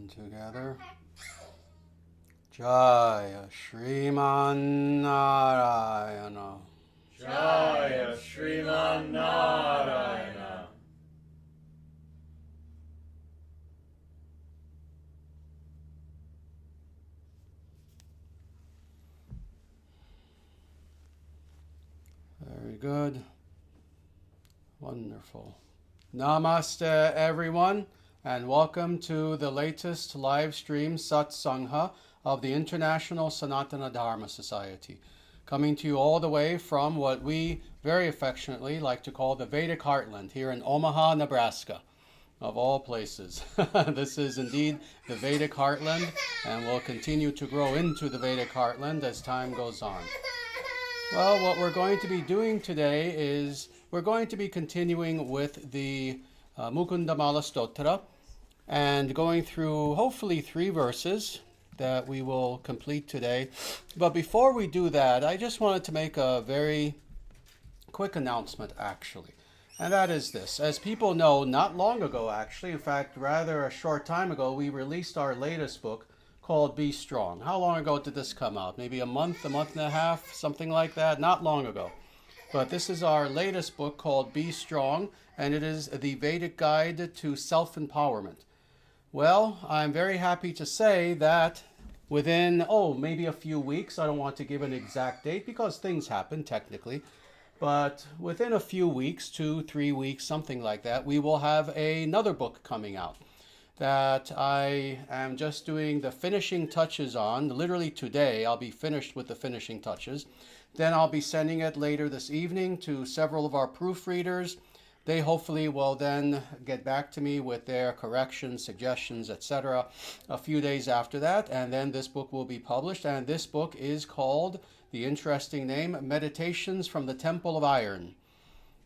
And together. Jaya Shriman Narayana. Jaya Shriman Narayana. Very good. Wonderful. Namaste, everyone, and welcome to the latest live stream satsangha of the International Sanatana Dharma Society, coming to you all the way from what we very affectionately like to call the Vedic Heartland here in Omaha, Nebraska, of all places. This is indeed the Vedic Heartland, and will continue to grow into the Vedic Heartland as time goes on. Well, what we're going to be doing today is we're going to be continuing with the Mukunda Mala Stotra and going through hopefully 3 verses that we will complete today. But before we do that, I just wanted to make a very quick announcement actually. And that is this. As people know, not long ago actually, in fact, rather a short time ago, we released our latest book called Be Strong. How long ago did this come out? Maybe a month and a half, something like that? Not long ago. But this is our latest book called Be Strong, and it is the Vedic Guide to Self-Empowerment. Well, I'm very happy to say that within, maybe a few weeks, I don't want to give an exact date because things happen technically, but within a few weeks, 2-3 weeks, something like that, we will have another book coming out that I am just doing the finishing touches on. Literally today, I'll be finished with the finishing touches. Then I'll be sending it later this evening to several of our proofreaders. They hopefully will then get back to me with their corrections, suggestions, etc. a few days after that, and then this book will be published. And this book is called, the interesting name, Meditations from the Temple of Iron.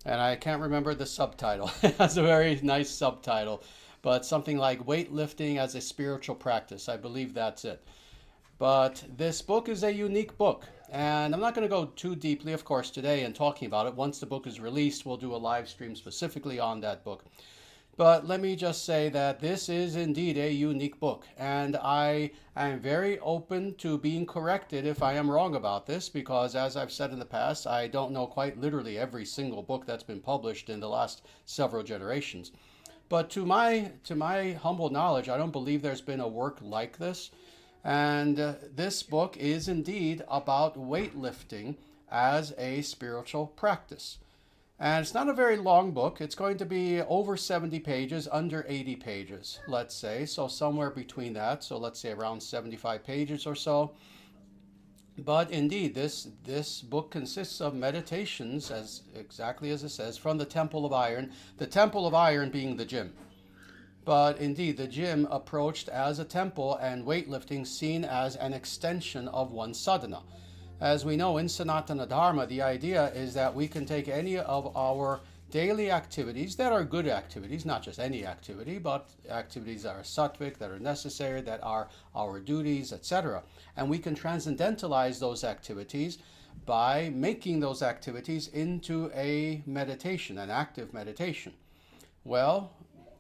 And I can't remember the subtitle. It has a very nice subtitle, but something like Weightlifting as a Spiritual Practice. I believe that's it. But this book is a unique book, and I'm not going to go too deeply, of course, today in talking about it. Once the book is released, we'll do a live stream specifically on that book. But let me just say that this is indeed a unique book, and I am very open to being corrected if I am wrong about this, because as I've said in the past, I don't know quite literally every single book that's been published in the last several generations. But to my humble knowledge, I don't believe there's been a work like this. And this book is indeed about weightlifting as a spiritual practice. And it's not a very long book. It's going to be over 70 pages, under 80 pages, let's say. So somewhere between that. So let's say around 75 pages or so. But indeed, this book consists of meditations, as exactly as it says, from the Temple of Iron. The Temple of Iron being the gym. But indeed, the gym approached as a temple, and weightlifting seen as an extension of one's sadhana. As we know in Sanatana Dharma, the idea is that we can take any of our daily activities that are good activities, not just any activity, but activities that are sattvic, that are necessary, that are our duties, etc. And we can transcendentalize those activities by making those activities into a meditation, an active meditation. Well,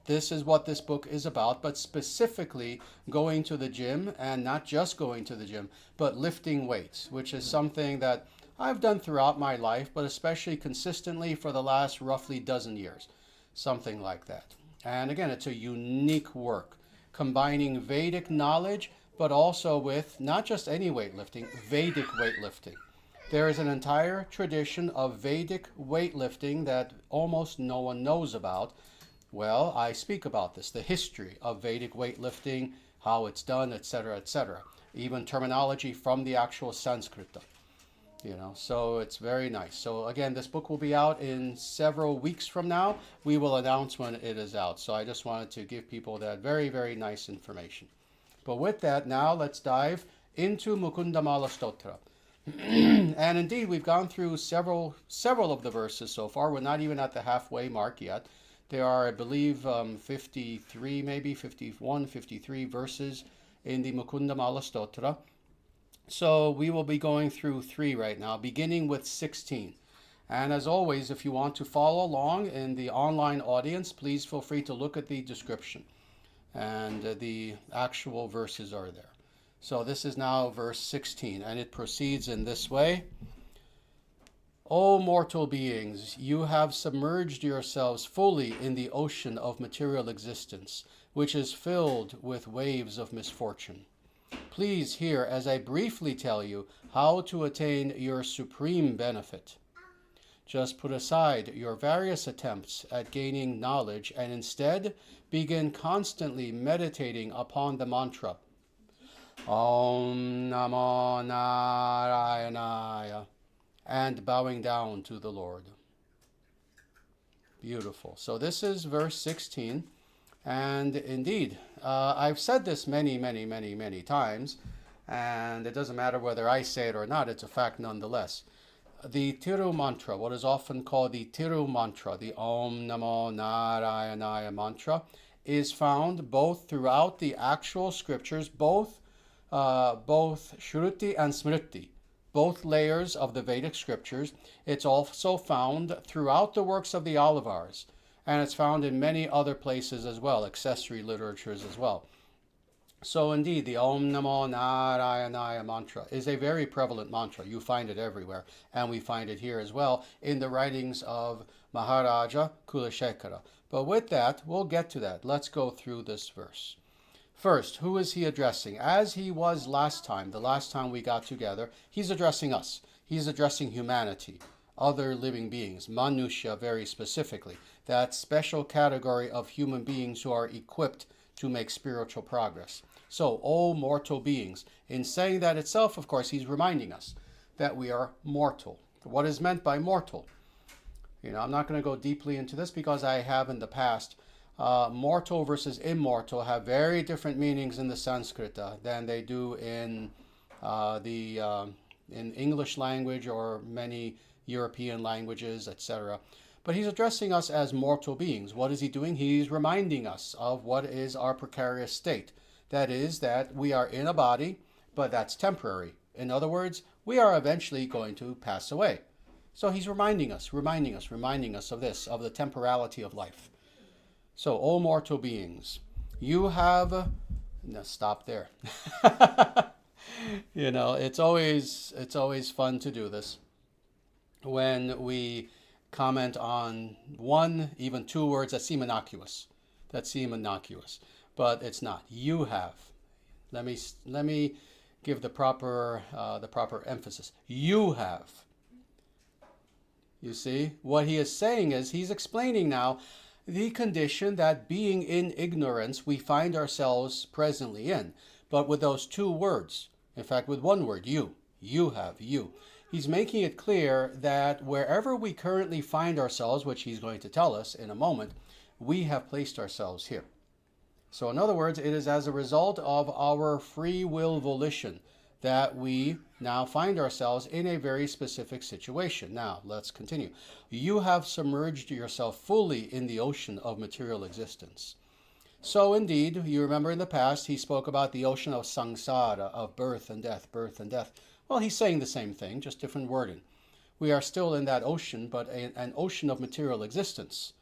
this is what this book is about, but specifically going to the gym, and not just going to the gym, but lifting weights, which is something that I've done throughout my life, but especially consistently for the last roughly dozen years, something like that. And again, it's a unique work, combining Vedic knowledge, but also with not just any weightlifting, Vedic weightlifting. There is an entire tradition of Vedic weightlifting that almost no one knows about. Well, I speak about this, the history of Vedic weightlifting, how it's done, etc., etc. Even terminology from the actual Sanskrit. So it's very nice. So again, this book will be out in several weeks from now. We will announce when it is out. So I just wanted to give people that very, very nice information. But with that, now let's dive into Mukunda Mala Stotra. And indeed, we've gone through several of the verses so far. We're not even at the halfway mark yet. There are, I believe, 53, maybe 51, 53 verses in the Mukunda Mala Stotra. So we will be going through 3 right now, beginning with 16. And as always, if you want to follow along in the online audience, please feel free to look at the description. and the actual verses are there. So this is now verse 16, and it proceeds in this way. O mortal beings, you have submerged yourselves fully in the ocean of material existence, which is filled with waves of misfortune. Please hear as I briefly tell you how to attain your supreme benefit. Just put aside your various attempts at gaining knowledge and instead begin constantly meditating upon the mantra, Aum Namo Nārāyan, and bowing down to the Lord. Beautiful. So this is verse 16. And indeed, I've said this many times, and it doesn't matter whether I say it or not, it's a fact nonetheless. The Tiru mantra, what is often called the Tiru mantra, the Aum Namo Nārāyan mantra, is found both throughout the actual scriptures, both Shruti and Smriti, both layers of the Vedic scriptures. It's also found throughout the works of the Alvars, and it's found in many other places as well, accessory literatures as well. So indeed, the Aum Namo Nārāyan mantra is a very prevalent mantra. You find it everywhere, and we find it here as well in the writings of Maharaja Kulashekhara. But with that, we'll get to that. Let's go through this verse. First, who is he addressing? As he was last time, the last time we got together, he's addressing us. He's addressing humanity, other living beings, Manusha very specifically, that special category of human beings who are equipped to make spiritual progress. So, O mortal beings, in saying that itself, of course, he's reminding us that we are mortal. What is meant by mortal? I'm not going to go deeply into this because I have in the past. Mortal versus immortal have very different meanings in the Sanskrit than they do in in English language or many European languages, etc. But he's addressing us as mortal beings. What is he doing? He's reminding us of what is our precarious state. That is, that we are in a body, but that's temporary. In other words, we are eventually going to pass away. So he's reminding us of this, of the temporality of life. So, O mortal beings, you have... No, stop there. It's always fun to do this. When we comment on one, even two words that seem innocuous. But it's not. You have. Let me give the proper emphasis. You have. You see, what he is saying is, he's explaining now the condition that being in ignorance we find ourselves presently in. But with those two words, in fact with one word, you have, you. He's making it clear that wherever we currently find ourselves, which he's going to tell us in a moment, we have placed ourselves here. So in other words, it is as a result of our free will volition that we now find ourselves in a very specific situation. Now, let's continue. You have submerged yourself fully in the ocean of material existence. So indeed, you remember in the past, he spoke about the ocean of samsara, of birth and death. Well, he's saying the same thing, just different wording. We are still in that ocean, but an ocean of material existence.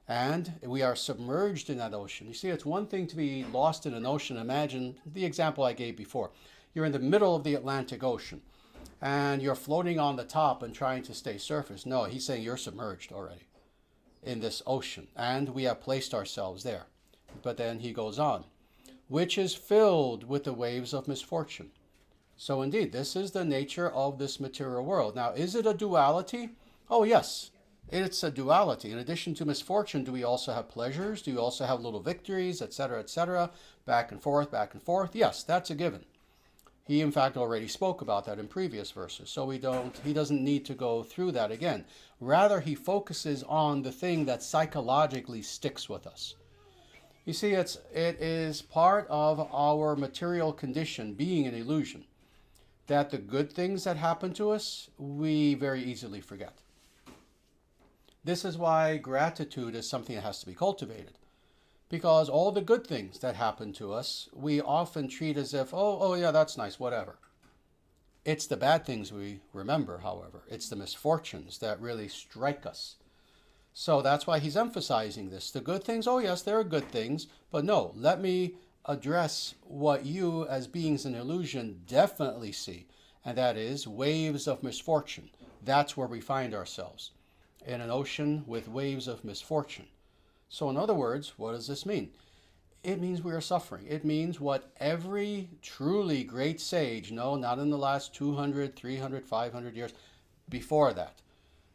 And we are submerged in that ocean. You see, it's one thing to be lost in an ocean. Imagine the example I gave before. You're in the middle of the Atlantic Ocean, and you're floating on the top and trying to stay surface. No, he's saying you're submerged already in this ocean, and we have placed ourselves there. But then he goes on, which is filled with the waves of misfortune. So indeed, this is the nature of this material world. Now, is it a duality? Oh, yes, it's a duality. In addition to misfortune, do we also have pleasures? Do we also have little victories, etc., back and forth? Yes, that's a given. He, in fact, already spoke about that in previous verses, so he doesn't need to go through that again. Rather, he focuses on the thing that psychologically sticks with us. You see, it is part of our material condition, being an illusion, that the good things that happen to us, we very easily forget. This is why gratitude is something that has to be cultivated. Because all the good things that happen to us, we often treat as if, oh yeah, that's nice, whatever. It's the bad things we remember, however. It's the misfortunes that really strike us. So that's why he's emphasizing this. The good things, oh yes, there are good things, but no, let me address what you as beings in illusion definitely see, and that is waves of misfortune. That's where we find ourselves, in an ocean with waves of misfortune. So in other words, what does this mean? It means we are suffering. It means what every truly great sage, no, not in the last 200, 300, 500 years, before that,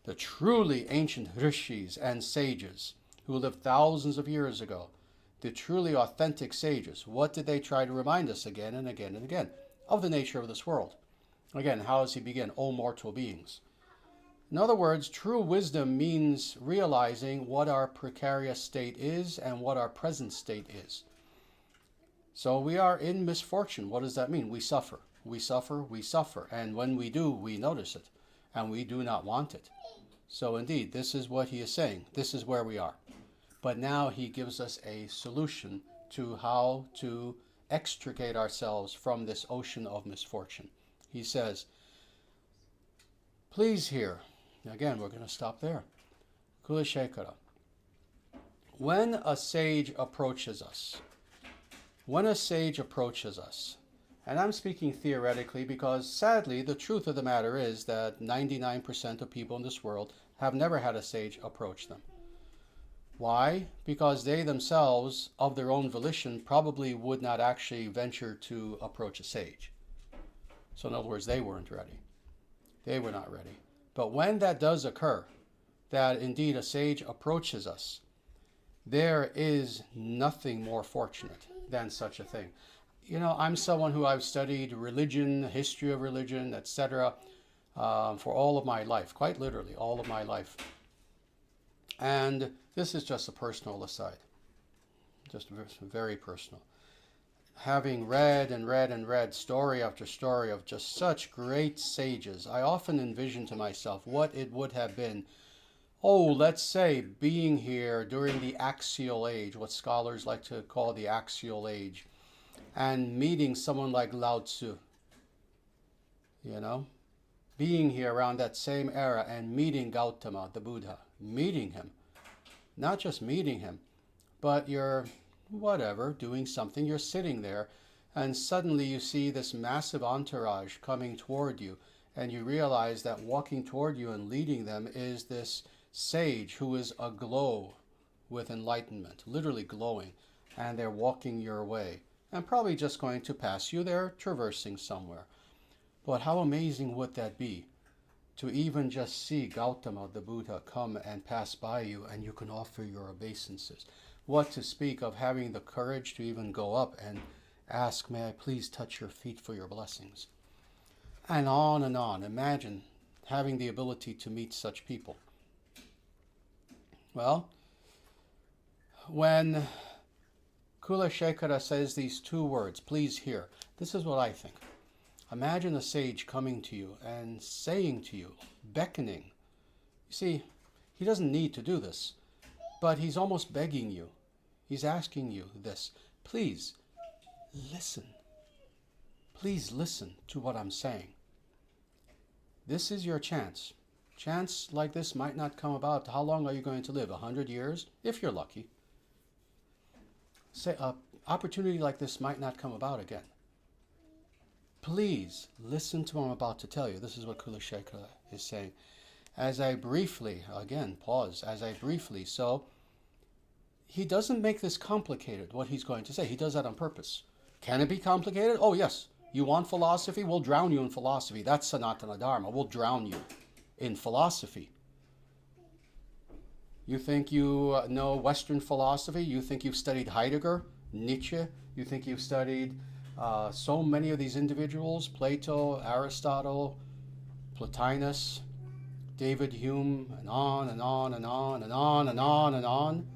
the truly ancient rishis and sages who lived thousands of years ago, the truly authentic sages, what did they try to remind us again and again and again? Of the nature of this world. Again, how does he begin? O mortal beings. In other words, true wisdom means realizing what our precarious state is and what our present state is. So we are in misfortune. What does that mean? We suffer. We suffer, we suffer. And when we do, we notice it. And we do not want it. So indeed, this is what he is saying. This is where we are. But now he gives us a solution to how to extricate ourselves from this ocean of misfortune. He says, please hear. Again, we're going to stop there. Kulashekhara. When a sage approaches us, and I'm speaking theoretically because sadly the truth of the matter is that 99% of people in this world have never had a sage approach them. Why? Because they themselves, of their own volition, probably would not actually venture to approach a sage. So in other words, they weren't ready. They were not ready. But when that does occur, that indeed a sage approaches us, there is nothing more fortunate than such a thing. You know, I'm someone who I've studied religion, history of religion, etc., for all of my life, quite literally all of my life. And this is just a personal aside, just very personal. Having read and read and read story after story of just such great sages, I often envision to myself what it would have been, let's say, being here during the axial age, what scholars like to call the axial age, and meeting someone like Lao Tzu, you know, being here around that same era and meeting Gautama, the Buddha, meeting him, not just meeting him, but you're doing something, you're sitting there, and suddenly you see this massive entourage coming toward you, and you realize that walking toward you and leading them is this sage who is aglow with enlightenment, literally glowing, and they're walking your way, and probably just going to pass you. They're traversing somewhere. But how amazing would that be, to even just see Gautama, the Buddha, come and pass by you, and you can offer your obeisances. What to speak of having the courage to even go up and ask, may I please touch your feet for your blessings? And on and on. Imagine having the ability to meet such people. Well, when Kulashekhara says these two words, please hear, this is what I think. Imagine a sage coming to you and saying to you, beckoning. You see, he doesn't need to do this, but he's almost begging you. He's asking you this. Please listen. Please listen to what I'm saying. This is your chance. Chance like this might not come about. How long are you going to live? 100 years? If you're lucky. Say, opportunity like this might not come about again. Please listen to what I'm about to tell you. This is what Kulashekhara is saying. As I briefly, again, pause, so he doesn't make this complicated, what he's going to say. He does that on purpose. Can it be complicated? Oh, yes. You want philosophy? We'll drown you in philosophy. That's Sanatana Dharma. We'll drown you in philosophy. You think you know Western philosophy? You think you've studied Heidegger, Nietzsche? You think you've studied so many of these individuals, Plato, Aristotle, Plotinus, David Hume, and on and on and on and on and on and on.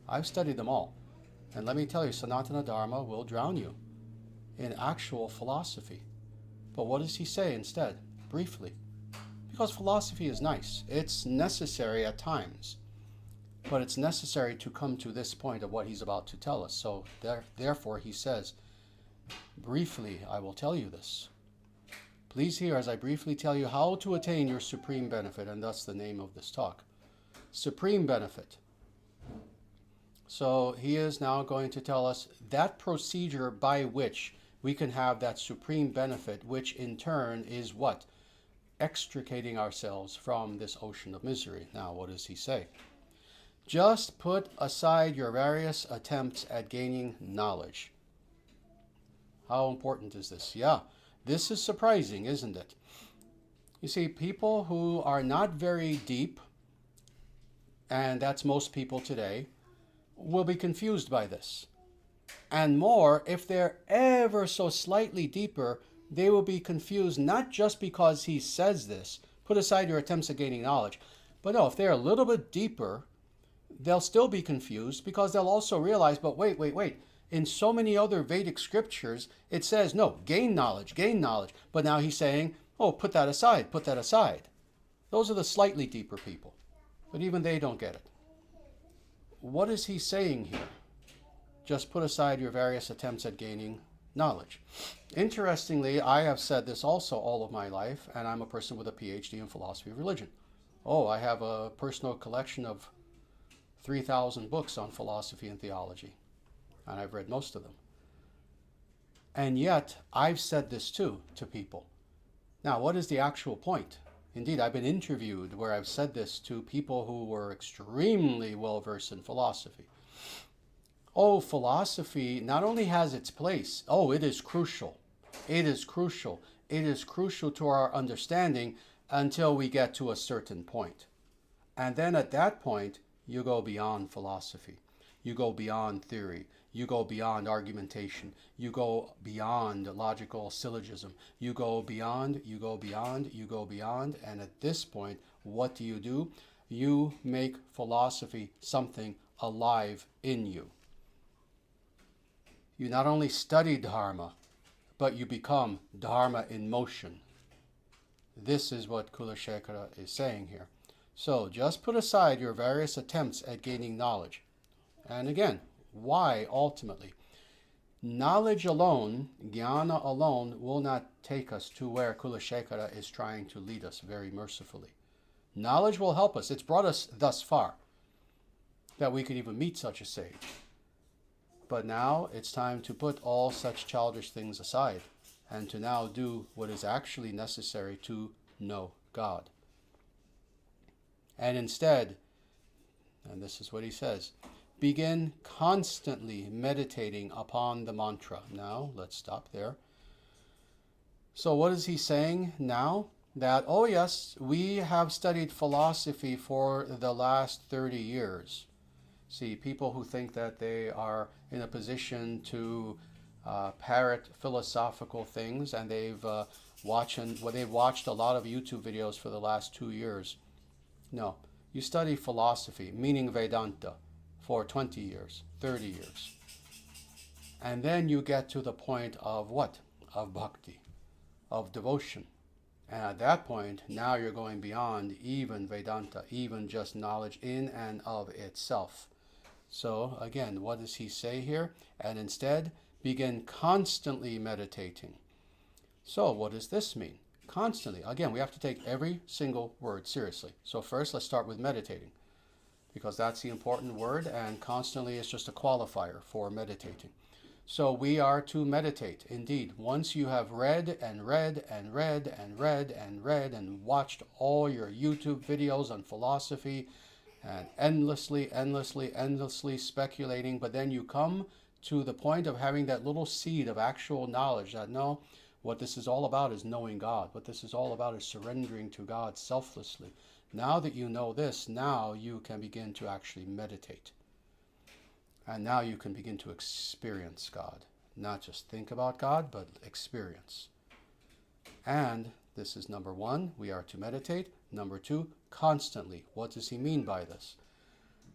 I've studied them all. And let me tell you, Sanatana Dharma will drown you in actual philosophy. But what does he say instead? Briefly. Because philosophy is nice. It's necessary at times. But it's necessary to come to this point of what he's about to tell us. So therefore he says, briefly, I will tell you this. Please hear as I briefly tell you how to attain your supreme benefit, and thus the name of this talk. supreme benefit. So he is now going to tell us that procedure by which we can have that supreme benefit, which in turn is what? Extricating ourselves from this ocean of misery. Now, what does he say? Just put aside your various attempts at gaining knowledge. How important is this? Yeah, this is surprising, isn't it? You see, people who are not very deep, and that's most people today, will be confused by this. And more, if they're ever so slightly deeper, they will be confused not just because he says this, put aside your attempts at gaining knowledge, but no, if they're a little bit deeper, they'll still be confused because they'll also realize, but wait. In so many other Vedic scriptures, it says, no, gain knowledge. But now he's saying, oh, put that aside. Those are the slightly deeper people. But even they don't get it. What is he saying here? Just put aside your various attempts at gaining knowledge. Interestingly, I have said this also all of my life, and I'm a person with a PhD in philosophy of religion. Oh, I have a personal collection of 3,000 books on philosophy and theology, and I've read most of them. And yet, I've said this too to people. Now, what is the actual point? Indeed, I've been interviewed where I've said this to people who were extremely well-versed in philosophy. Oh, philosophy not only has its place, it is crucial. It is crucial to our understanding until we get to a certain point. And then at that point, you go beyond philosophy. You go beyond theory. You go beyond argumentation. You go beyond logical syllogism. You go beyond. And at this point, what do? You make philosophy something alive in you. You not only study Dharma, but you become Dharma in motion. This is what Kulashekhara is saying here. So just put aside your various attempts at gaining knowledge. And again, why ultimately? Knowledge alone, jnana alone, will not take us to where Kulashekhara is trying to lead us very mercifully. Knowledge will help us. It's brought us thus far that we could even meet such a sage. But now it's time to put all such childish things aside and to now do what is actually necessary to know God. And instead, and this is what he says, begin constantly meditating upon the mantra. Now, let's stop there. So what is he saying now? That, oh yes, we have studied philosophy for the last 30 years. See, people who think that they are in a position to parrot philosophical things, and they've watched a lot of YouTube videos for the last 2 years. No, you study philosophy, meaning Vedanta, for 20 years, 30 years. And then you get to the point of what? Of bhakti, of devotion. And at that point, now you're going beyond even Vedanta, even just knowledge in and of itself. So again, what does he say here? And instead, begin constantly meditating. So what does this mean? Constantly. Again, we have to take every single word seriously. So first, let's start with meditating, because that's the important word, and constantly is just a qualifier for meditating. So we are to meditate. Indeed, once you have read and watched all your YouTube videos on philosophy, and endlessly speculating, but then you come to the point of having that little seed of actual knowledge that, no, what this is all about is knowing God. What this is all about is surrendering to God selflessly. Now that you know this, now you can begin to actually meditate. And now you can begin to experience God. Not just think about God, but experience. And this is number one, we are to meditate. Number two, constantly. What does he mean by this?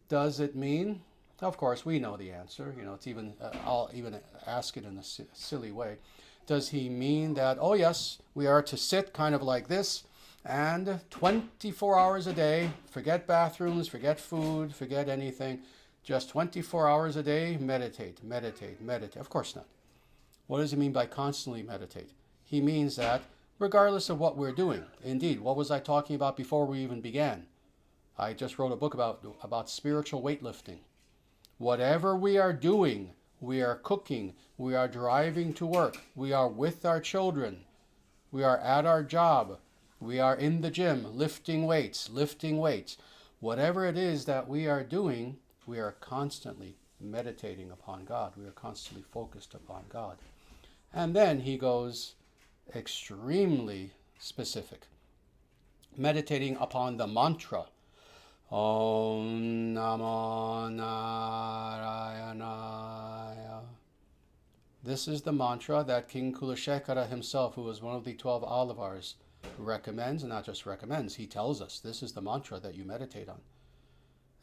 Does it mean, of course, we know the answer. It's even, I'll even ask it in a silly way. Does he mean that, oh yes, we are to sit kind of like this, and 24 hours a day, forget bathrooms, forget food, forget anything, just 24 hours a day, meditate. Of course not. What does he mean by constantly meditate? He means that regardless of what we're doing, indeed, what was I talking about before we even began? I just wrote a book about spiritual weightlifting. Whatever we are doing, we are cooking, we are driving to work, we are with our children, we are at our job, we are in the gym, lifting weights. Whatever it is that we are doing, we are constantly meditating upon God. We are constantly focused upon God. And then he goes extremely specific, meditating upon the mantra, Aum Namo Nārāyan. This is the mantra that King Kulashekhara himself, who was one of the 12 Alvars, recommends, and not just recommends, he tells us this is the mantra that you meditate on.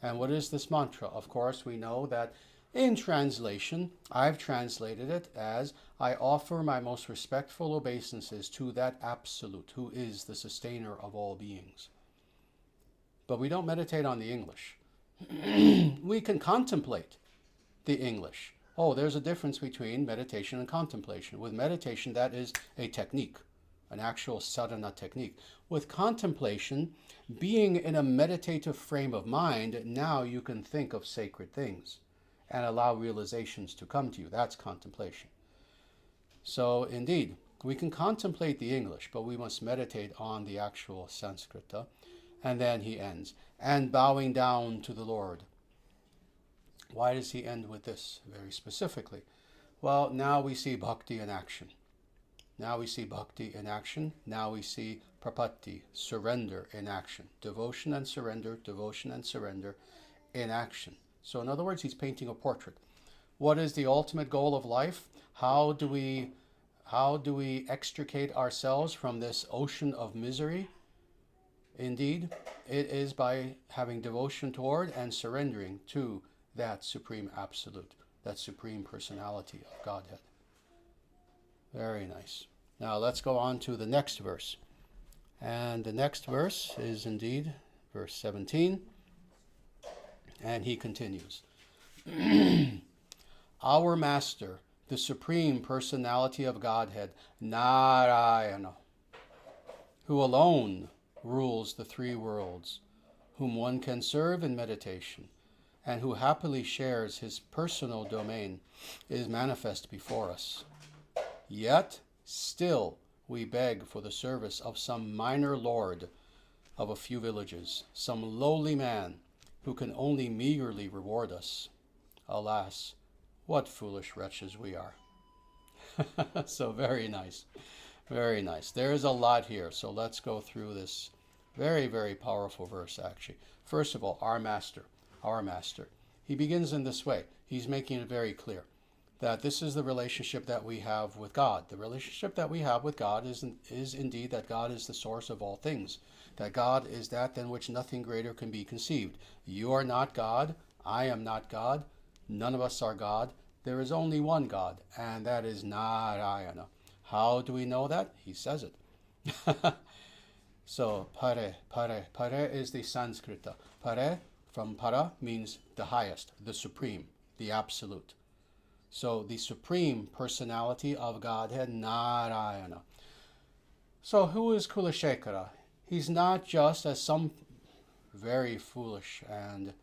And what is this mantra? Of course, we know that in translation, I've translated it as, I offer my most respectful obeisances to that Absolute, who is the sustainer of all beings. But we don't meditate on the English. We can contemplate the English. Oh, there's a difference between meditation and contemplation. With meditation, that is a technique, an actual sadhana technique. With contemplation, being in a meditative frame of mind, now you can think of sacred things and allow realizations to come to you. That's contemplation. So indeed, we can contemplate the English, but we must meditate on the actual Sanskrita. And then he ends, and bowing down to the Lord. Why does he end with this very specifically? Well, now we see bhakti in action. Now we see bhakti in action. Now we see prapatti, surrender in action. Devotion and surrender in action. So in other words, he's painting a portrait. What is the ultimate goal of life? How do we extricate ourselves from this ocean of misery? Indeed, it is by having devotion toward and surrendering to that Supreme Absolute, that Supreme Personality of Godhead. Very nice. Now let's go on to the next verse. And the next verse is indeed verse 17. And he continues. Our Master, the Supreme Personality of Godhead, Nārāyana, who alone rules the three worlds, whom one can serve in meditation, and who happily shares his personal domain, is manifest before us. Yet, still, we beg for the service of some minor lord of a few villages, some lowly man who can only meagerly reward us. Alas, what foolish wretches we are. So very nice. Very nice. There is a lot here, so let's go through this very, very powerful verse, actually. First of all, our Master. He begins in this way. He's making it very clear that this is the relationship that we have with God. The relationship that we have with God is indeed that God is the source of all things, that God is that than which nothing greater can be conceived. You are not God. I am not God. None of us are God. There is only one God, and that is Nārāyana. How do we know that? He says it. So, Pare is the Sanskrita. Pare, from para, means the highest, the supreme, the absolute. So, the Supreme Personality of Godhead, Nārāyana. So, who is Kulashekhara? He's not just, as some very foolish and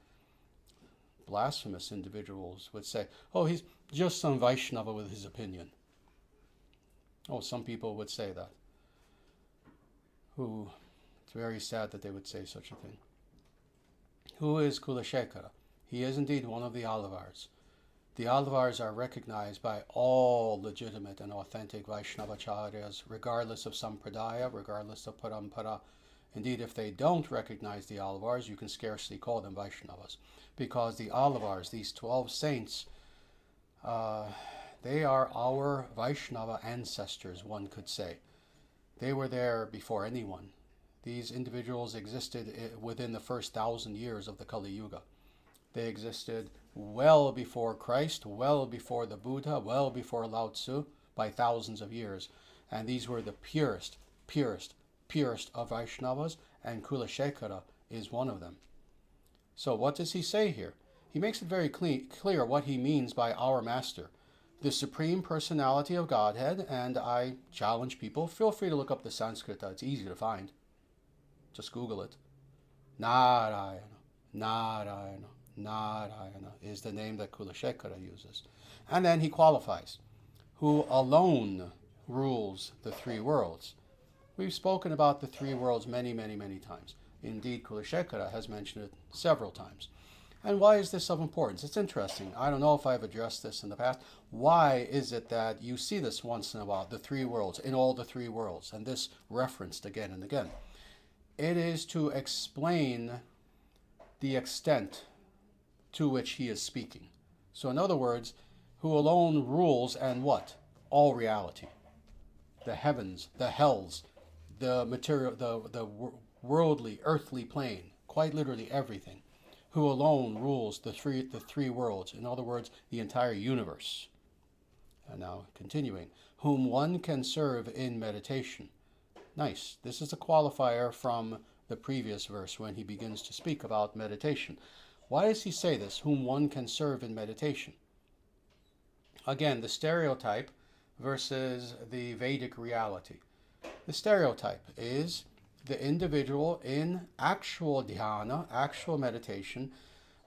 blasphemous individuals would say, oh, he's just some Vaishnava with his opinion. Oh, some people would say that. It's very sad that they would say such a thing. Who is Kulashekhara? He is indeed one of the Alvars. The Alvars are recognized by all legitimate and authentic Vaishnava Acharyas, regardless of Sampradaya, regardless of Parampara. Indeed, if they don't recognize the Alvars, you can scarcely call them Vaishnavas, because the Alvars, these 12 saints, they are our Vaishnava ancestors, one could say. They were there before anyone. These individuals existed within the first 1,000 years of the Kali Yuga. They existed well before Christ, well before the Buddha, well before Lao Tzu, by thousands of years. And these were the purest of Vaishnavas, and Kulashekhara is one of them. So what does he say here? He makes it very clear what he means by our Master, the Supreme Personality of Godhead, and I challenge people, feel free to look up the Sanskrit. It's easy to find. Just Google it. Nārāyana, Nārāyana, Nārāyana is the name that Kulashekhara uses. And then he qualifies, who alone rules the three worlds. We've spoken about the three worlds many, many, many times. Indeed, Kulashekhara has mentioned it several times. And why is this of importance? It's interesting. I don't know if I've addressed this in the past. Why is it that you see this once in a while, the three worlds, in all the three worlds, and this referenced again and again? It is to explain the extent to which he is speaking. So in other words, who alone rules and what? All reality. The heavens, the hells, the material, the worldly, earthly plane, quite literally everything. Who alone rules the three worlds, in other words, the entire universe. And now continuing, whom one can serve in meditation. Nice. This is a qualifier from the previous verse when he begins to speak about meditation. Why does he say this, whom one can serve in meditation? Again, the stereotype versus the Vedic reality. The stereotype is the individual in actual dhyana, actual meditation,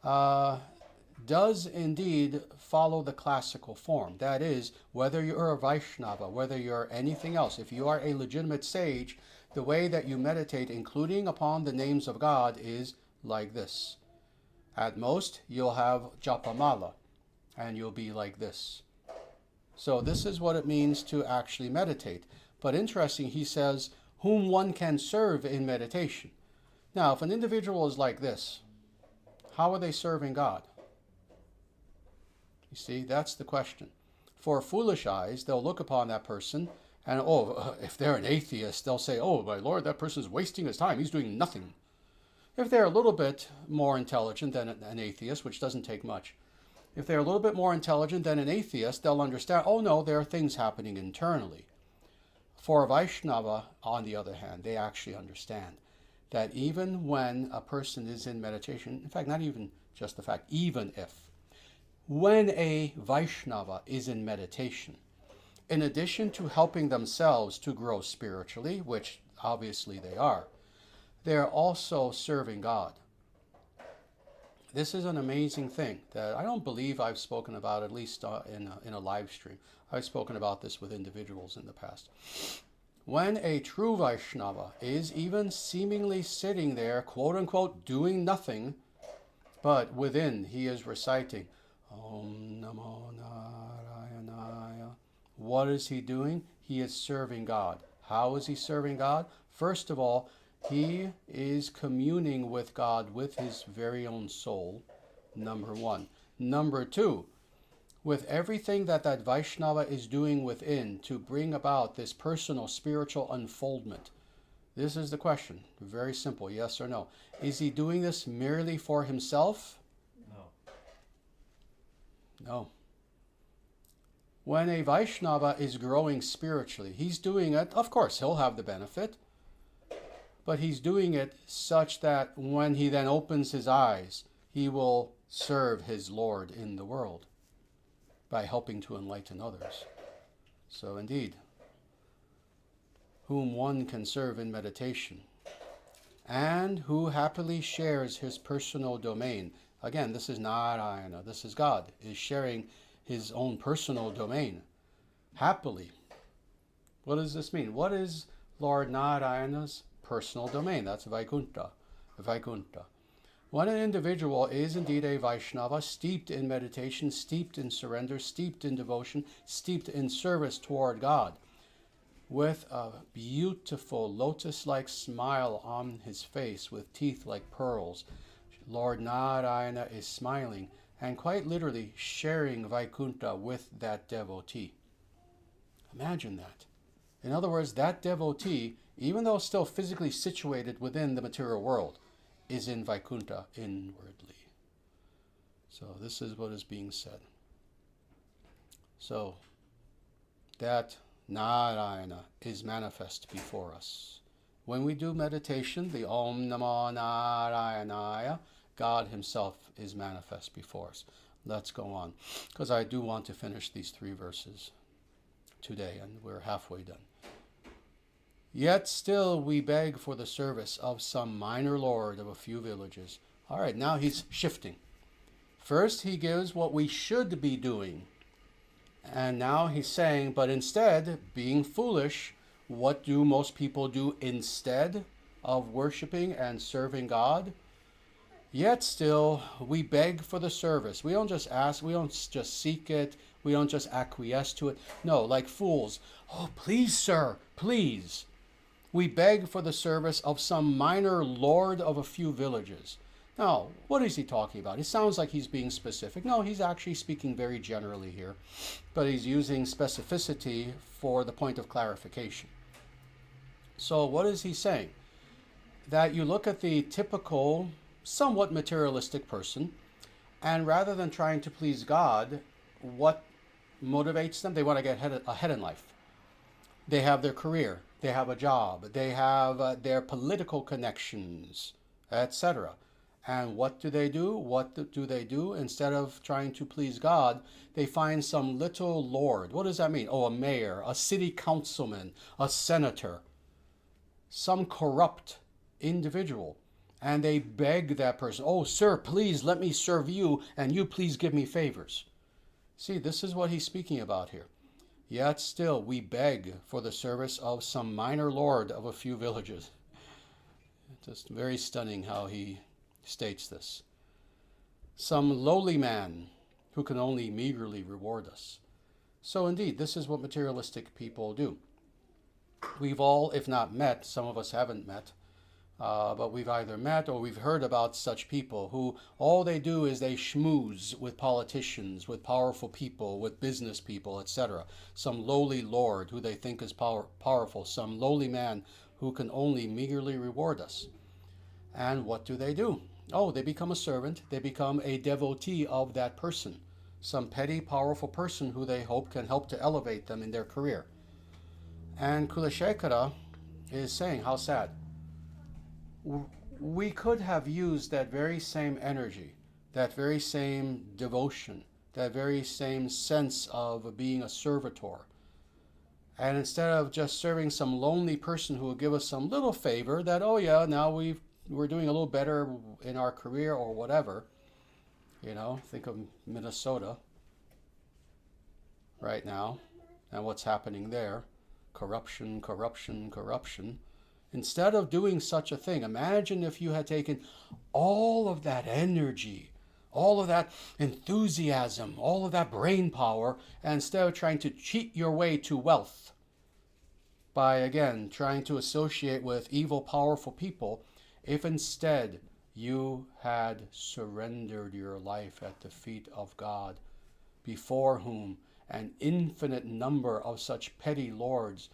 does indeed follow the classical form. That is, whether you're a Vaishnava, whether you're anything else, if you are a legitimate sage, the way that you meditate, including upon the names of God, is like this. At most, you'll have japamala, and you'll be like this. So this is what it means to actually meditate. But interesting, he says, whom one can serve in meditation. Now, if an individual is like this, how are they serving God? You see, that's the question. For foolish eyes, they'll look upon that person, and if they're an atheist, they'll say, oh, my Lord, that person's wasting his time. He's doing nothing. If they're a little bit more intelligent than an atheist, which doesn't take much, if they're a little bit more intelligent than an atheist, they'll understand, oh no, there are things happening internally. For a Vaishnava, on the other hand, they actually understand that even when a person is in meditation, in fact, not even just the fact, even if, when a Vaishnava is in meditation, in addition to helping themselves to grow spiritually, which obviously they are also serving God. This is an amazing thing that I don't believe I've spoken about, at least in a live stream. I've spoken about this with individuals in the past. When a true Vaishnava is even seemingly sitting there, quote unquote, doing nothing, but within he is reciting, Aum Namo Nārāyan. What is he doing? He is serving God. How is he serving God? First of all, he is communing with God with his very own soul, number one. Number two, with everything that Vaishnava is doing within to bring about this personal spiritual unfoldment. This is the question. Very simple, yes or no. Is he doing this merely for himself? No. When a Vaishnava is growing spiritually, he's doing it, of course, he'll have the benefit, but he's doing it such that when he then opens his eyes, he will serve his Lord in the world by helping to enlighten others. So indeed, whom one can serve in meditation, and who happily shares his personal domain. Again, this is Narayana, this is God, is sharing his own personal domain. Happily. What does this mean? What is Lord Narayana's personal domain? That's Vaikuntha. Vaikuntha. When an individual is indeed a Vaishnava, steeped in meditation, steeped in surrender, steeped in devotion, steeped in service toward God, with a beautiful lotus-like smile on his face, with teeth like pearls, Lord Narayana is smiling and quite literally sharing Vaikuntha with that devotee. Imagine that. In other words, that devotee, even though still physically situated within the material world, is in Vaikuntha inwardly. So this is what is being said. So that Narayana is manifest before us. When we do meditation, the Aum Namo Nārāyanaya, God himself is manifest before us. Let's go on, because I do want to finish these 3 verses today, and we're halfway done. Yet still we beg for the service of some minor lord of a few villages. All right, now he's shifting. First, he gives what we should be doing. And now he's saying, but instead, being foolish, what do most people do instead of worshiping and serving God? Yet still, we beg for the service. We don't just ask, we don't just seek it, we don't just acquiesce to it. No, like fools. Oh, please, sir, please. We beg for the service of some minor lord of a few villages. Now, what is he talking about? It sounds like he's being specific. No, he's actually speaking very generally here, but he's using specificity for the point of clarification. So what is he saying? That you look at the typical, somewhat materialistic person, and rather than trying to please God, what motivates them? They want to get ahead in life. They have their career, they have a job, they have their political connections, etc. And what do they do? What do they do? Instead of trying to please God, they find some little lord. What does that mean? Oh, a mayor, a city councilman, a senator, some corrupt individual. And they beg that person, oh, sir, please let me serve you, and you please give me favors. See, this is what he's speaking about here. Yet still we beg for the service of some minor lord of a few villages. Just very stunning how he states this. Some lowly man who can only meagerly reward us. So indeed, this is what materialistic people do. We've all, if not met, some of us haven't met, but we've either met or we've heard about such people who all they do is they schmooze with politicians, with powerful people, with business people, etc. Some lowly lord who they think is powerful, some lowly man who can only meagerly reward us. And what do? Oh, they become a servant, they become a devotee of that person, some petty, powerful person who they hope can help to elevate them in their career. And Kulashekhara is saying, how sad. We could have used that very same energy, that very same devotion, that very same sense of being a servitor. And instead of just serving some lonely person who will give us some little favor that, oh yeah, now we're doing a little better in our career or whatever. Think of Minnesota right now and what's happening there. Corruption. Instead of doing such a thing, imagine if you had taken all of that energy, all of that enthusiasm, all of that brain power, and instead of trying to cheat your way to wealth by, again, trying to associate with evil, powerful people, if instead you had surrendered your life at the feet of God, before whom an infinite number of such petty lords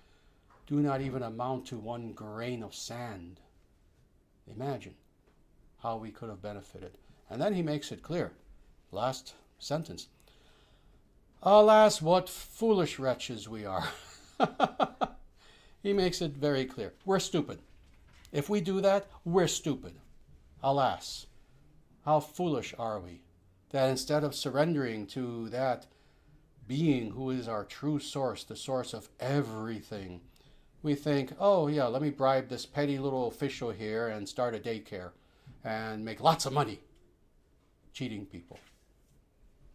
do not even amount to one grain of sand. Imagine how we could have benefited. And then he makes it clear. Last sentence. Alas, what foolish wretches we are. He makes it very clear. We're stupid. If we do that, we're stupid. Alas, how foolish are we, that instead of surrendering to that being who is our true source, the source of everything, we think, oh yeah, let me bribe this petty little official here and start a daycare and make lots of money cheating people.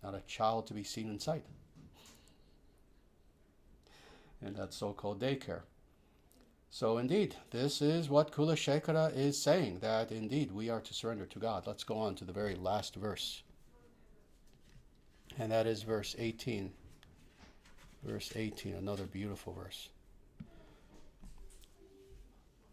Not a child to be seen in sight. And that so-called daycare. So indeed, this is what Kulashekhara is saying, that indeed we are to surrender to God. Let's go on to the very last verse. And that is verse 18. Verse 18, another beautiful verse.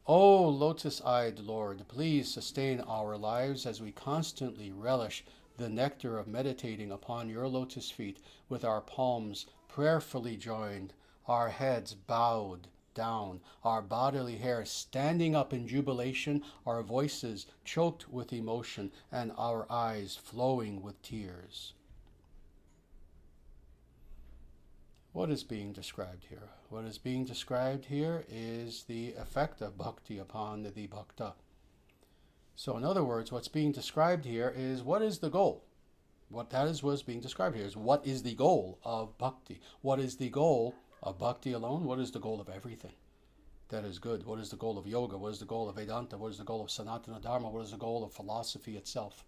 O lotus-eyed Lord, please sustain our lives as we constantly relish the nectar of meditating upon your lotus feet with our palms prayerfully joined, our heads bowed down, our bodily hair standing up in jubilation, our voices choked with emotion, and our eyes flowing with tears. What is being described here? What is being described here is the effect of bhakti upon the bhakta. So in other words, what's being described here is what is the goal? What's being described here is what is the goal of bhakti? What is the goal of bhakti alone? What is the goal of everything? that is good? What is the goal of yoga? What is the goal of Vedanta? What is the goal of Sanatana Dharma? What is the goal of philosophy itself?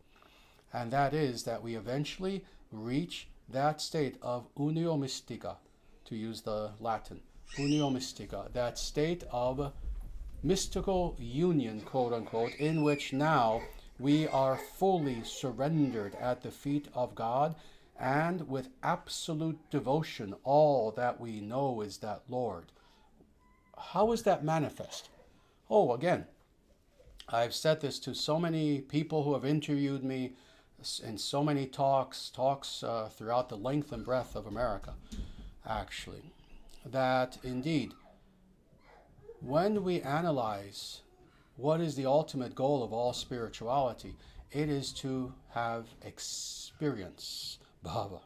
And that is that we eventually reach that state of unio mystica, to use the Latin, unio mystica, that state of mystical union, quote unquote, in which now we are fully surrendered at the feet of God, and with absolute devotion, all that we know is that Lord. How is that manifest? Oh, again, I've said this to so many people who have interviewed me in so many talks throughout the length and breadth of America, actually, that indeed, when we analyze what is the ultimate goal of all spirituality, it is to have experience, bhava,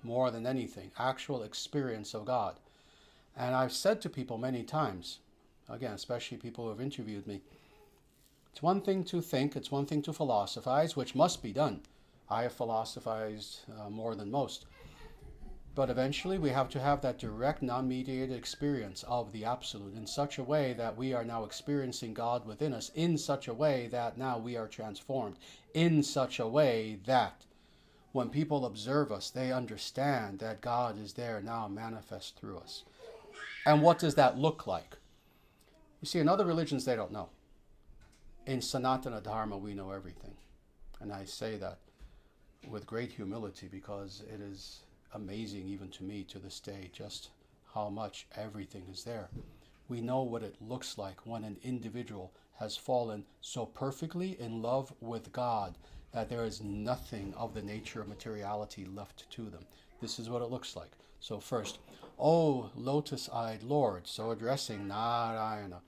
more than anything, actual experience of God. And I've said to people many times, again, especially people who have interviewed me, it's one thing to think, it's one thing to philosophize, which must be done. I have philosophized more than most. But eventually we have to have that direct, non-mediated experience of the Absolute in such a way that we are now experiencing God within us, in such a way that now we are transformed, in such a way that when people observe us, they understand that God is there now manifest through us. And what does that look like? You see, in other religions, they don't know. In Sanatana Dharma, we know everything. And I say that with great humility, because it is amazing even to me to this day just how much everything is there. We know what it looks like when an individual has fallen so perfectly in love with God that there is nothing of the nature of materiality left to them. This is what it looks like. So first, oh, lotus-eyed Lord, so addressing Narayana.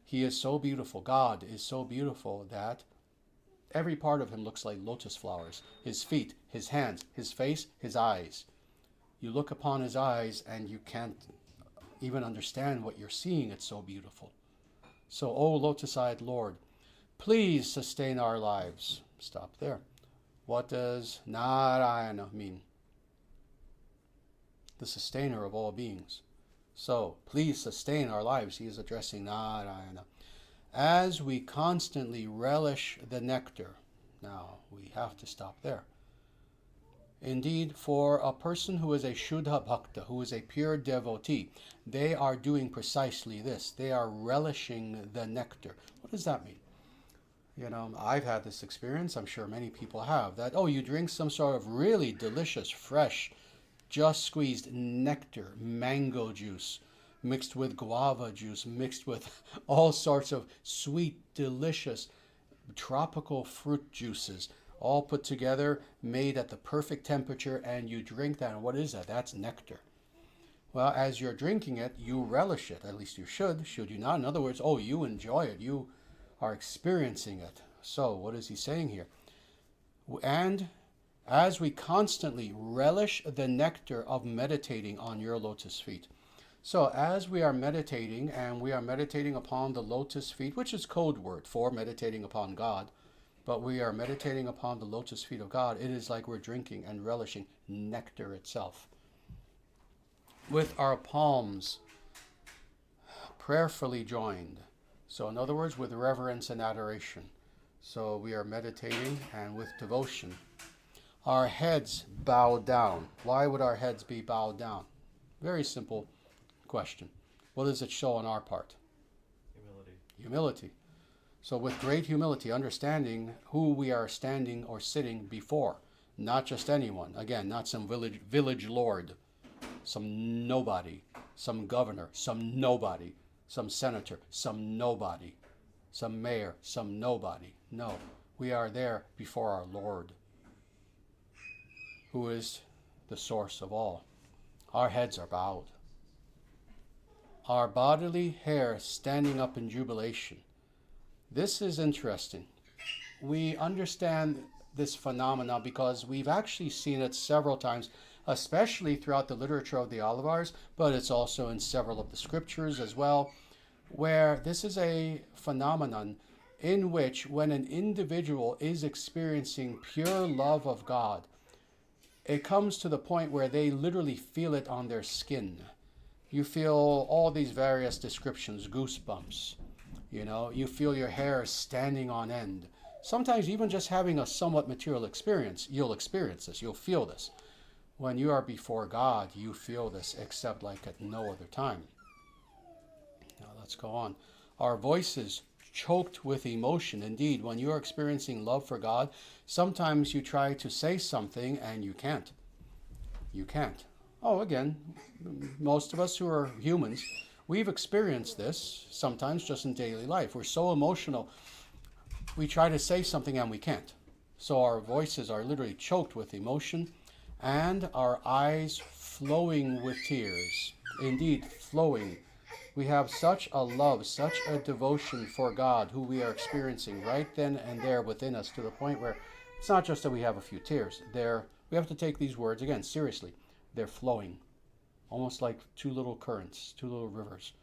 He is so beautiful. God is so beautiful that every part of him looks like lotus flowers. His feet, his hands, his face, his eyes. You look upon his eyes and you can't even understand what you're seeing. It's so beautiful. So, oh, lotus-eyed Lord, please sustain our lives. Stop there. What does Narayana mean? The sustainer of all beings. So, please sustain our lives. He is addressing Narayana. As we constantly relish the nectar. Now, we have to stop there. Indeed, for a person who is a Shuddha Bhakta, who is a pure devotee, they are doing precisely this. They are relishing the nectar. What does that mean? You know, I've had this experience, I'm sure many people have, that, oh, you drink some sort of really delicious, fresh, just squeezed nectar, mango juice, mixed with guava juice, mixed with all sorts of sweet, delicious, tropical fruit juices, all put together, made at the perfect temperature, and you drink that. And what is that? That's nectar. Well, as you're drinking it, you relish it. At least you should you not? In other words, oh, you enjoy it. You are experiencing it. So, what is he saying here? And as we constantly relish the nectar of meditating on your lotus feet. So as we are meditating, and we are meditating upon the lotus feet, which is code word for meditating upon God, but we are meditating upon the lotus feet of God, it is like we're drinking and relishing nectar itself. With our palms prayerfully joined. So in other words, with reverence and adoration. So we are meditating and with devotion. Our heads bowed down. Why would our heads be bowed down? Very simple question. What does it show on our part? Humility. Humility. So with great humility, understanding who we are standing or sitting before. Not just anyone. Again, not some village lord, some nobody, some governor, some nobody, some senator, some nobody, some mayor, some nobody. No, we are there before our Lord, who is the source of all. Our heads are bowed. Our bodily hair standing up in jubilation. This is interesting. We understand this phenomena because we've actually seen it several times, especially throughout the literature of the Alvars, but it's also in several of the scriptures as well, where this is a phenomenon in which when an individual is experiencing pure love of God, it comes to the point where they literally feel it on their skin. You feel all these various descriptions, goosebumps. You feel your hair standing on end. Sometimes even just having a somewhat material experience, you'll experience this, you'll feel this. When you are before God, you feel this except like at no other time. Now let's go on. Our voices choked with emotion. Indeed, when you are experiencing love for God, sometimes you try to say something and you can't. You can't. Oh, again, most of us who are humans, we've experienced this sometimes just in daily life. We're so emotional, we try to say something and we can't. So our voices are literally choked with emotion and our eyes flowing with tears. Indeed, flowing. We have such a love, such a devotion for God who we are experiencing right then and there within us, to the point where it's not just that we have a few tears. We have to take these words again seriously. They're flowing, almost like two little currents, two little rivers.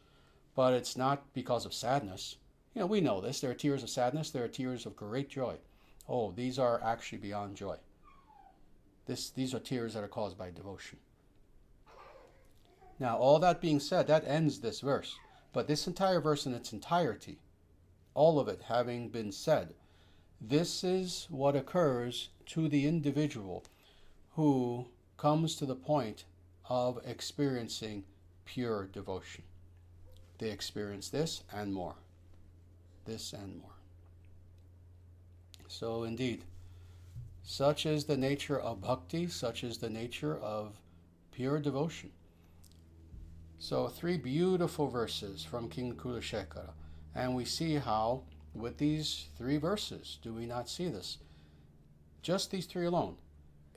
But it's not because of sadness. We know this. There are tears of sadness. There are tears of great joy. Oh, these are actually beyond joy. These are tears that are caused by devotion. Now, all that being said, that ends this verse. But this entire verse in its entirety, all of it having been said, this is what occurs to the individual who comes to the point of experiencing pure devotion. They experience this and more. This and more. So indeed, such is the nature of bhakti, such is the nature of pure devotion. So 3 beautiful verses from King Kulashekhara. And we see how, with these 3 verses, do we not see this? Just these 3 alone.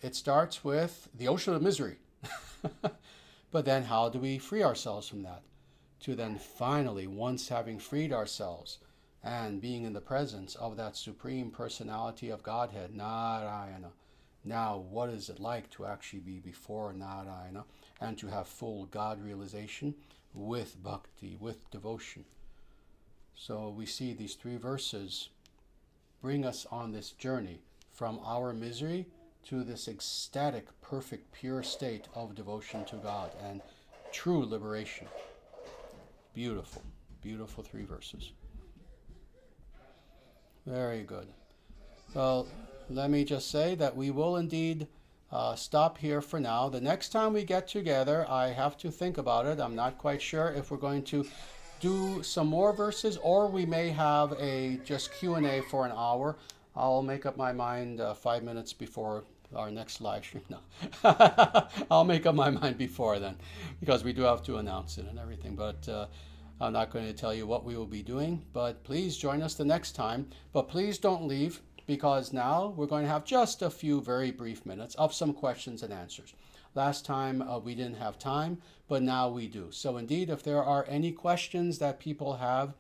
It starts with the ocean of misery. But then how do we free ourselves from that? To then finally, once having freed ourselves and being in the presence of that Supreme Personality of Godhead, Narayana. Now, what is it like to actually be before Narayana and to have full God realization with bhakti, with devotion? So we see these 3 verses bring us on this journey from our misery to this ecstatic, perfect, pure state of devotion to God and true liberation. Beautiful, beautiful 3 verses. Very good. Well, let me just say that we will indeed stop here for now. The next time we get together, I have to think about it. I'm not quite sure if we're going to do some more verses or we may have a just Q&A for an hour. I'll make up my mind 5 minutes before our next live stream. No. I'll make up my mind before then, because we do have to announce it and everything. But I'm not going to tell you what we will be doing. But please join us the next time. But please don't leave, because now we're going to have just a few very brief minutes of some questions and answers. Last time we didn't have time, but now we do. So indeed, if there are any questions that people have,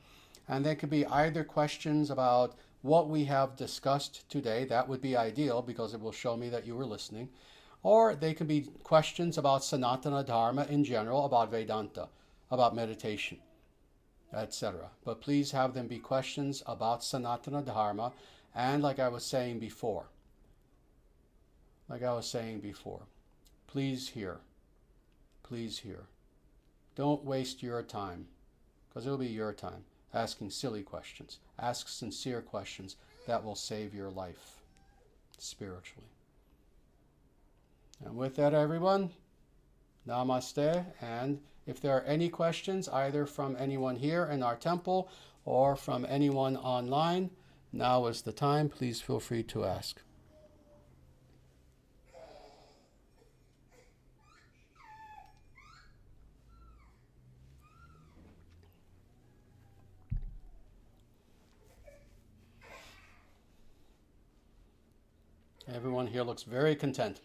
and they could be either questions about what we have discussed today, that would be ideal because it will show me that you were listening, or they could be questions about Sanatana Dharma in general, about Vedanta, about meditation, etc. But please have them be questions about Sanatana Dharma, and like I was saying before, please hear. Don't waste your time, because it'll be your time, asking silly questions. Ask sincere questions that will save your life spiritually. And with that, everyone, namaste. And if there are any questions, either from anyone here in our temple or from anyone online, now is the time. Please feel free to ask. Everyone here looks very content.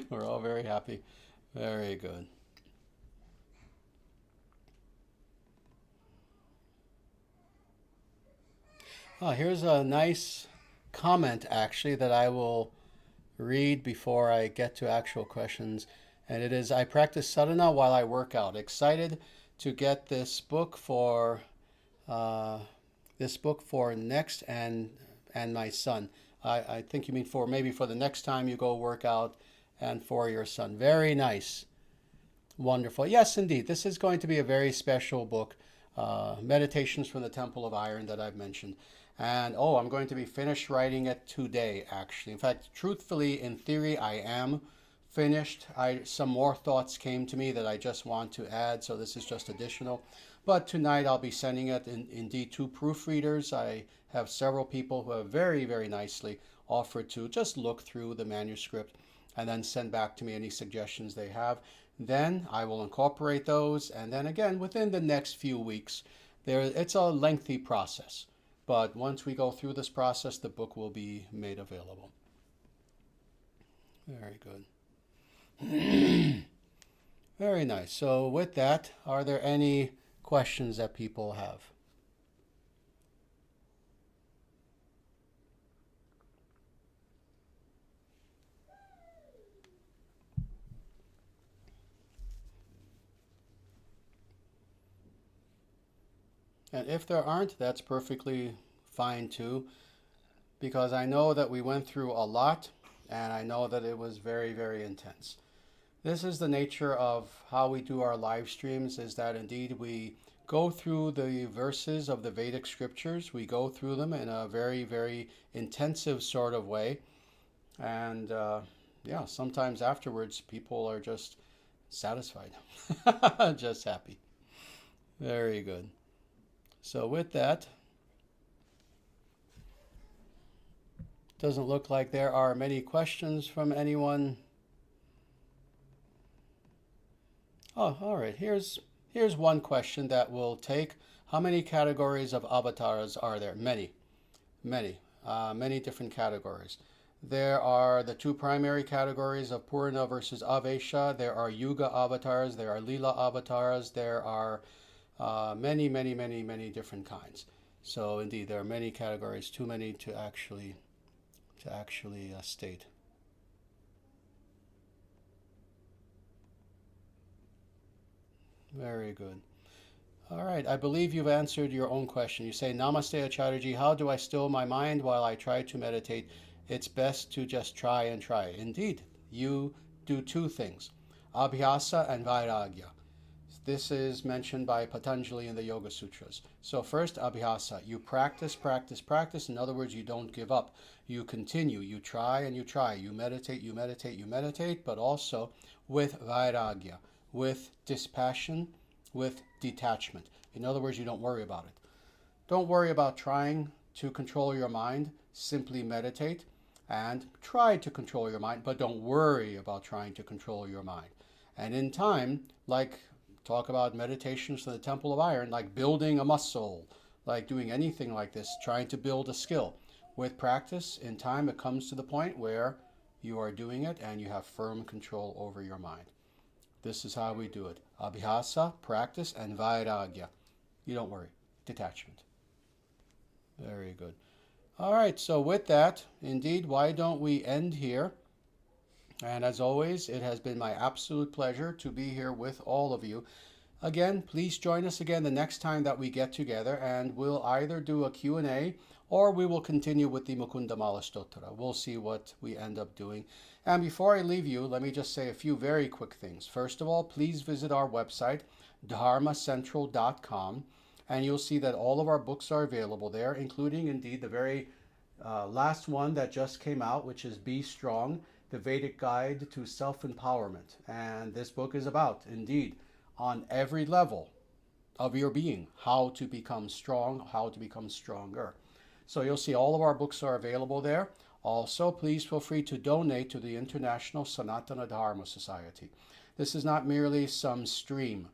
We're all very happy. Very good. Here's a nice comment, actually, that I will read before I get to actual questions. And it is, I practice sadhana while I work out. Excited to get this book for next and my son. I think you mean for maybe for the next time you go work out and for your son. Very nice. Wonderful. Yes, indeed. This is going to be a very special book, Meditations from the Temple of Iron, that I've mentioned. And I'm going to be finished writing it today, actually. In fact, truthfully, in theory, I am finished. Some more thoughts came to me that I just want to add, so this is just additional. But tonight I'll be sending it indeed to proofreaders. I have several people who have very, very nicely offered to just look through the manuscript and then send back to me any suggestions they have. Then I will incorporate those, and then again within the next few weeks, it's a lengthy process. But once we go through this process, the book will be made available. Very good. Very nice. So with that, are there any questions that people have? And if there aren't, that's perfectly fine too, because I know that we went through a lot, and I know that it was very, very intense. This is the nature of how we do our live streams, is that indeed we go through the verses of the Vedic scriptures. We go through them in a very, very intensive sort of way. And sometimes afterwards people are just satisfied, just happy. Very good. So with that, doesn't look like there are many questions from anyone. Oh, all right. Here's one question that we'll take. How many categories of avatars are there? Many different categories. There are the two primary categories of Purna versus Avesha. There are Yuga avatars. There are Lila avatars. There are many different kinds. So indeed, there are many categories, too many to actually state. Very good. All right, I believe you've answered your own question. You say, Namaste Acharyaji, how do I still my mind while I try to meditate? It's best to just try and try. Indeed, you do two things, Abhyasa and Vairagya. This is mentioned by Patanjali in the Yoga Sutras. So first, Abhyasa. You practice. In other words, you don't give up. You continue. You try and you try. You meditate, but also with Vairagya, with dispassion, with detachment. In other words, you don't worry about it. Don't worry about trying to control your mind. Simply meditate and try to control your mind, but don't worry about trying to control your mind. And in time, talk about meditations to the Temple of Iron, like building a muscle, like doing anything like this, trying to build a skill. With practice, in time, it comes to the point where you are doing it and you have firm control over your mind. This is how we do it. Abhyasa, practice, and Vairagya. You don't worry. Detachment. Very good. All right, so with that, indeed, why don't we end here? And as always, it has been my absolute pleasure to be here with all of you. Again, please join us again the next time that we get together, and we'll either do a Q&A or we will continue with the Mukunda Mala Stotra. We'll see what we end up doing. And before I leave you, let me just say a few very quick things. First of all, please visit our website, dharmacentral.com, and you'll see that all of our books are available there, including indeed the very last one that just came out, which is Be Strong, the Vedic Guide to Self-Empowerment. And this book is about, indeed, on every level of your being, how to become strong, how to become stronger. So you'll see all of our books are available there. Also, please feel free to donate to the International Sanatana Dharma Society. This is not merely some stream.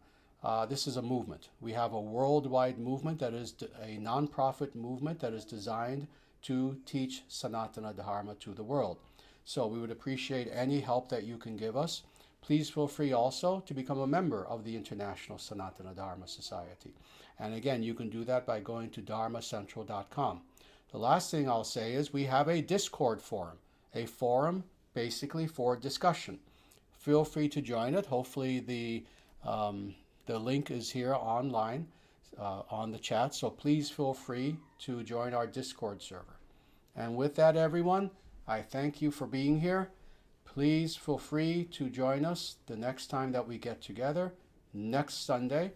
This is a movement. We have a worldwide movement that is a non-profit movement that is designed to teach Sanatana Dharma to the world. So we would appreciate any help that you can give us. Please feel free also to become a member of the International Sanatana Dharma Society. And again, you can do that by going to dharmacentral.com. The last thing I'll say is we have a Discord forum, a forum basically for discussion. Feel free to join it. Hopefully the link is here online on the chat, so please feel free to join our Discord server. And with that, everyone, I thank you for being here. Please feel free to join us the next time that we get together, next Sunday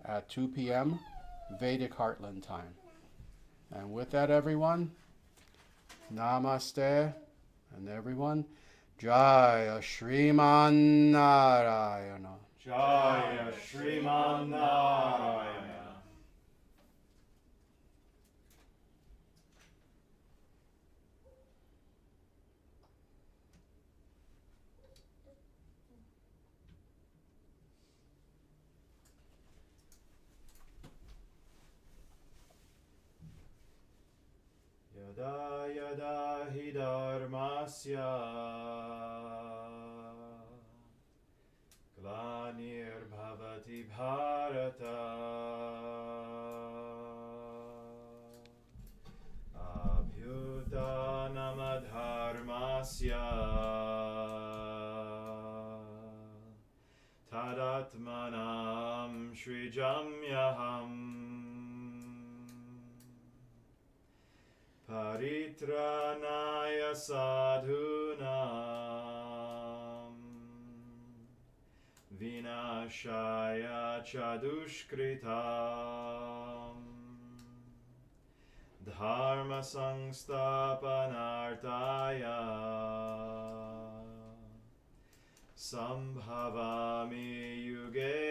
at 2 p.m. Vedic Heartland time. And with that, everyone, namaste, and everyone, Jaya Shriman Narayana. Jaya Shriman Narayana. Yada yada hi dharmasya glanir bhavati bharata abhyutanam dharmasya tadatmanam srijamyaham paritranaya sadhunam vinashaya chadushkritam dharma sangstapanartaya sambhavami yuge